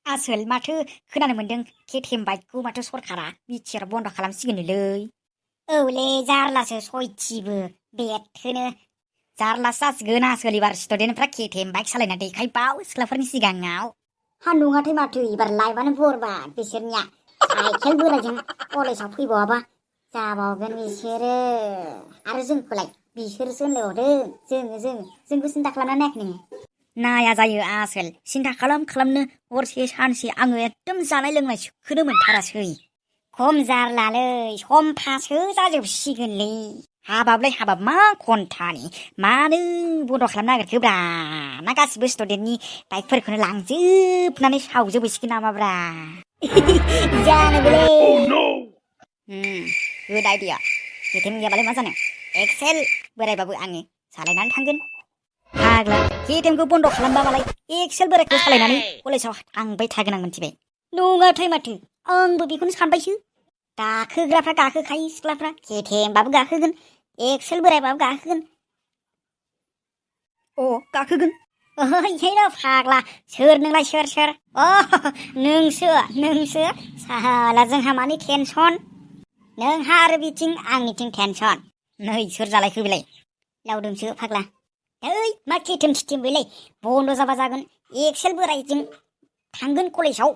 आसोल माथो खोनानो मोन्दों केटिएम बाइकखौ माथो सरखारा बिटिआर बन्द खालामसिगोनलै। औलै जारलासो सयथिबो बेथोनो जारलासो जासिगोन आसोल एबार स्टुडेन्टफ्रा केटिएम बाइक सालायना देखायबाव सिख्लाफोरनि सिगाङाव। सान्दुङाथाय माथो एबार लाइफआनो बरबाद बिसोरनिया साइकेल बोराइजों कलेजाव फैबावाबा जाबावगोन बिसोरो। आरो जोंखौलाय बिसोरसो होनलायबावदों जोंखौ सिन्था खालामना नायाखै नोङो? नाया जायो आसोल सिन्था खालामनो हरसे सानसे आङो एकदम जानाय लोंनाय सोखोनो मोनथारासै। खम जारलालै समफासो जाजोबसिगोनलै। हाबाबलाय हाबाब मा घन्टानि मानो बन्द खालामनो नागिरखोब्रा? ना गासिबो स्टुडेन्टनि बाइकफोरखौनो लांजोबनानै सावजोबहैसिगोन नामाब्रा? जानोबोलै। Good idea. केटिएम गैयाबालाय मा जानो एक्सेल बोरायबाबो आङो सालायनानै थांगोन। फाग्ला केटिएमखौ बन्द खालामबा मालाय एक्सेल बोरायखौ सालायनानै कलेजाव थांबाय थागोन आं मिथिबाय। नङाथाय माथो आंबो बेखौनो सानबायसो। गाखोग्राफ्रा गाखोखायो सिख्लाफ्रा केटिएमबाबो गाखोगोन एक्सेल बोरायबाबो गाखोगोन। गाखोगोन ओइहायना फाग्ला सोर नोंलाय सोर? नोंसो साला जोंहा मानि टेनसन नोंहा आरो बिथिं आंनिथिं टेनसन। नै सोर जालायखो बेलाय? लावदोंसो फाग्ला। ओइ मा केटिएम सिटिएम बेलाय बन्द जाबा जागोन एक्सेल बोरायजों थांगोन कलेजाव।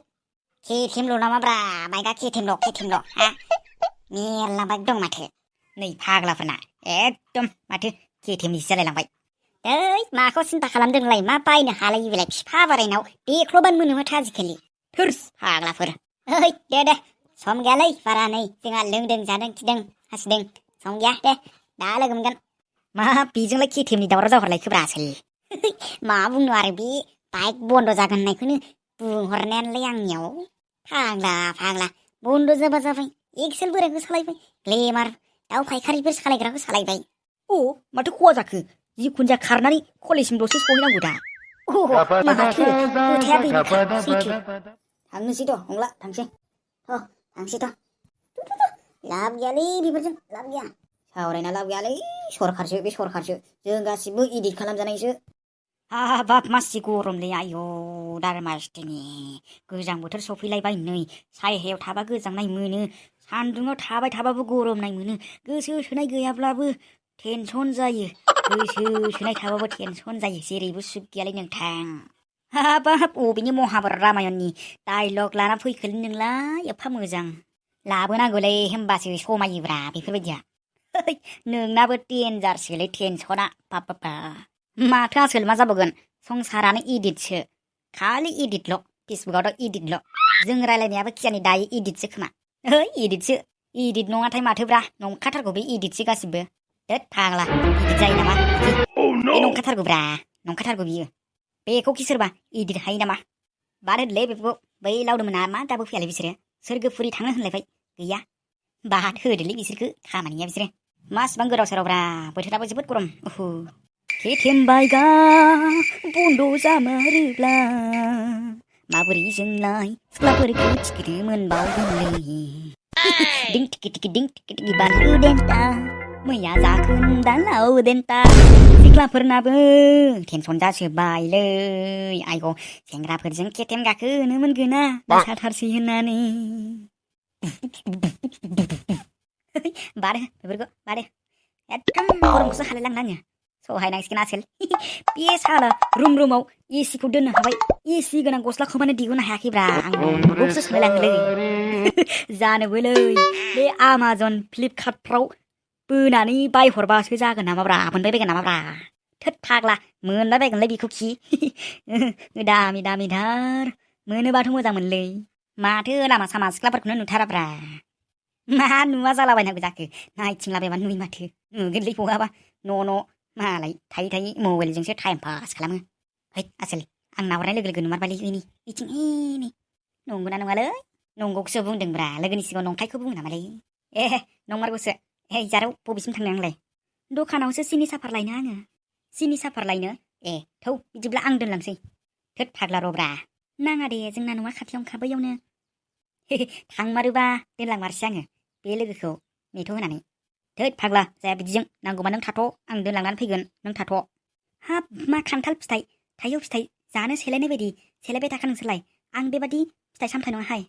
केटिएमल नामाब्रा बाइकआ केटिएमल हा मेरला बाइक दं माथो। नै फाग्लाफोरना एकदम माथो केटिएमनिसो जालायलांबाय। ओइ माखौ सिन्था खालामदों नोंलाय? मा बायनो हालायो बेलाय फिफा बोरायनाव देख्लबानो मोनो माथो आजिखालि। थोर्स फाग्लाफोर। ओइ दे सम गैयालै बारा नै जोंहा लोंदों जादों खिदों हासुदों सम गैया दे दा लोगो मोनगोन। मा बेजोंलाय केटिएमनि दावराव जाहरलायखोब्रा आसोल? मा बुंनो आरो बे बाइक बन्द जागोन होननायखौनो बुंहरनायानोलाय आंनियाव। फाग्ला बन्द जाबा जाबाय एक्सेल बोरायखौ सालायबाय ग्लेमार दाउ फायखारिफोर सालायग्राखौ सालायबाय। माथो खहा जाखो? जिखुनु जाया खारनानै कलेजसिमल'सो सहैनांगौ दा। माथो खोथाया बेनोखा सैथो। थांनोसैथ' हंला थांसैथ'। लाब गैयालै बेफोरजों लाब गैया। सावरायना लाब गैयालै सरखारसो बे सरखारसो जों गासिबो इदिट खालामजानायसो। हाबाब मासि गरमलै आयौ दारमासथिनि गोजां बोथोर सफैलायबाय नै सायहायाव थाबा गोजांनाय मोनो सान्दुङाव थाबाय थाबाबो गरमनाय मोनो गोसो थोनाय गैयाब्लाबो टेनसन जायो गोसो थोनाय थाबाबो टेनसन जायो जेरैबो सुख गैयालै नोंथां। हाबाब अबेनि महाभारत रामायणनि डाइलग लाना फैखोलै नोंलाय एफा मोजां लाबोनांगौलै होमबासो समायोब्रा बेफोरबायदिया। नोंनाबो डेन्जारसोलै टेनसना बाबा माथो आसोल मा जाबावगोन संसारानो इदिटसो खालि इदिटल फेसबुकआवथ' इदिटल जों रायलायनायाबो खिजानि दायो इदिटसो खोमा। इदिटसो इदिट नङाथाय माथोब्रा नंखाथारगौ बे इदिटसो गासिबो। दोद फाग्ला इदिट जायो नामा बिदि? बे नंखाथारगौब्रा नंखाथारगौ बियो बेखौखि सोरबा इदिट हायो नामा? बाद होदोलै बेफोरखौ बै लावदोंमोना मा दाबो फैयालै बिसोरो सोरगोफुरि थांनो होनलायबाय गैया बाद होदोलै बिसोरखो खामानिया बिसोरो मासिबां गोदाव सोरावब्रा बोथोराबो जोबोद गरम। केटिएम बाइकआ बन्द जामारोब्ला माबोरै जोंलाय सिख्लाफोरखौ थिखोनो मोनबावगोनलै। दिं टिकि बानलु देन्टा मैया जाखोन्दा लाव देन्टा सिख्लाफोरनाबो टेनसन जाजोब्बायलै आयौ सेंग्राफोरजों केटिएम गाखोनो मोनगोना मोसाथारसै होननानै। बारो बेफोरखौ बारो एकदम गरमखौसो हालायलांनो आङो सहायनांसिगोन आसोल। बे साला रुमाव एसिखौ दोननो हाबाय एसि गोनां गस्लाखौ माने दिहुननो हायाखैब्रा आं नंगौसो सानलायलाङोलै। जानोबोलै बे आमाजन फ्लिपकार्टफ्राव बोनानै बायहरबासो जागोन नामाब्रा मोनबाय बायगोन नामाब्रा? थोद फाग्ला मोनबाय बायगोनलै बेखौ खि दामिथार मोनोबाथ' मोजांमोनलै माथो लामा सामा सिख्लाफोरखौनो नुथाराब्रा। मा नुवा जालाबायनांगौ जाखो नायथिंलाबायबानो नुयो माथो नुगोनलै बहाबा न' मालाय थायै मबाइलजोंसो टाइम पास खालामो। आसोल आं नाहरनाय लोगो लोगो नुमारबायलै बिथिं नै नंगौना नङालै? नंगौखौसो बुंदोंब्रा लोगोनि सिगाङाव नंखायखौ बुङो नामालै? नंमारगौसो। जारौ बबेसिम थांनो आंलाय? दखानावसो सिनि साफार लायनो आङो। सिनि साफार लायनो? थौ बिदिब्ला आं दोनलांसै। थोद फाग्ला रब्रा नाङा दे जोंना न'आ खाथियावनोखा बैयावनो। थांमारोबा दोनलांमारसै आङो बे लोगोखौ नेथ' होनानै। थोद फाग्ला जाया बिदिजों नांगौबा नों थाथ' आं दोनलांनानै फैगोन नों थाथ'। हाब मा खान्थाल फिथाइ थाइजौ फिथाइ जानो सेलायनाय बायदि सेलायबाय थाखा नोंसोरलाय आं बेबादि फिथाइ सामथाइ नङाहाय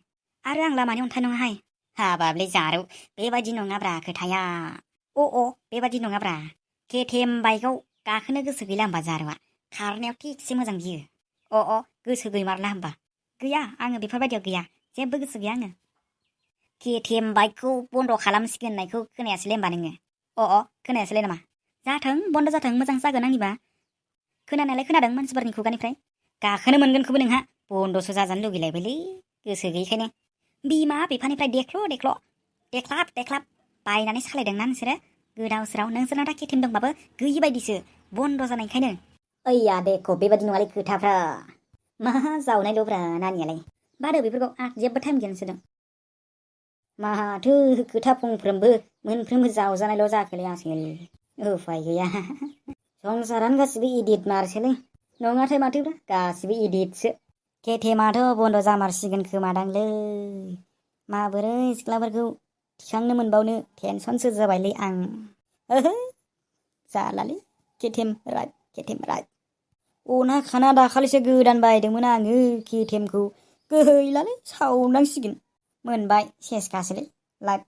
आरो आं लामानि अन्थाइ नङाहाय हाबाबलै जारौ बेबादि नङाब्रा खोथाया अ बेबादि नङाब्रा केटिएम बाइकआव गाखोनो गोसो गैला होमबा जारौआ खारनायाव थिगसे मोजां बियो अ गोसो गैमारला होमबा गैया आङो बेफोरबायदियाव गैया जेबो गोसो गैया आङो केटिएम बाइकखौ बन्द' खालामसिगोन होननायखौ खोनायासैलै होमबा नोङो अ खोनायासैलै नामा जाथों बन्द' जाथों मोजां जागोन आंनिबा खोनानायालाय खोनादों मानसिफोरनि खुगानिफ्राय गाखोनो मोनगोनखौबो नोंहा बन्द'सो जाजानो लुगैलायबायलै गोसो गैयैखायनो बिमा बिफानिफ्राय देख्लाब देख्लाब बायनानै सालायदोंना नोंसोरो गोदाव सोराव नोंसोरनाव दा केटिएम दंबाबो गैयि बायदिसो बन्द' जानायखायनो ओइया देखो बेबादि नङालै खोथाफ्रा मा जावनायल'ब्रा नानियालाय बादो बेफोरखौ जेबो टाइम गैया नोंसोरजों माथो खोथा फंफ्रोमबो मोनफ्रोमबो जावजानायल' जाखोलै आसोल उफाय गैया संसारानो गासिबो इडिट मारसोलै नङाथाय माथोब्रा गासिबो इडिटसो केटिएमाथ' बन्द' जामारसिगोन खोमादांलै माबोरै सिख्लाफोरखौ थिखांनो मोनबावनो टेनसनसो जाबायलै आं ओहो जालालै केटिएम राइड अना खाना दाखालिसो गोदान बायदोंमोन आङो केटिएमखौ गैलालै सावनांसिगोन मोनबाय सेसखासोलै लाइफ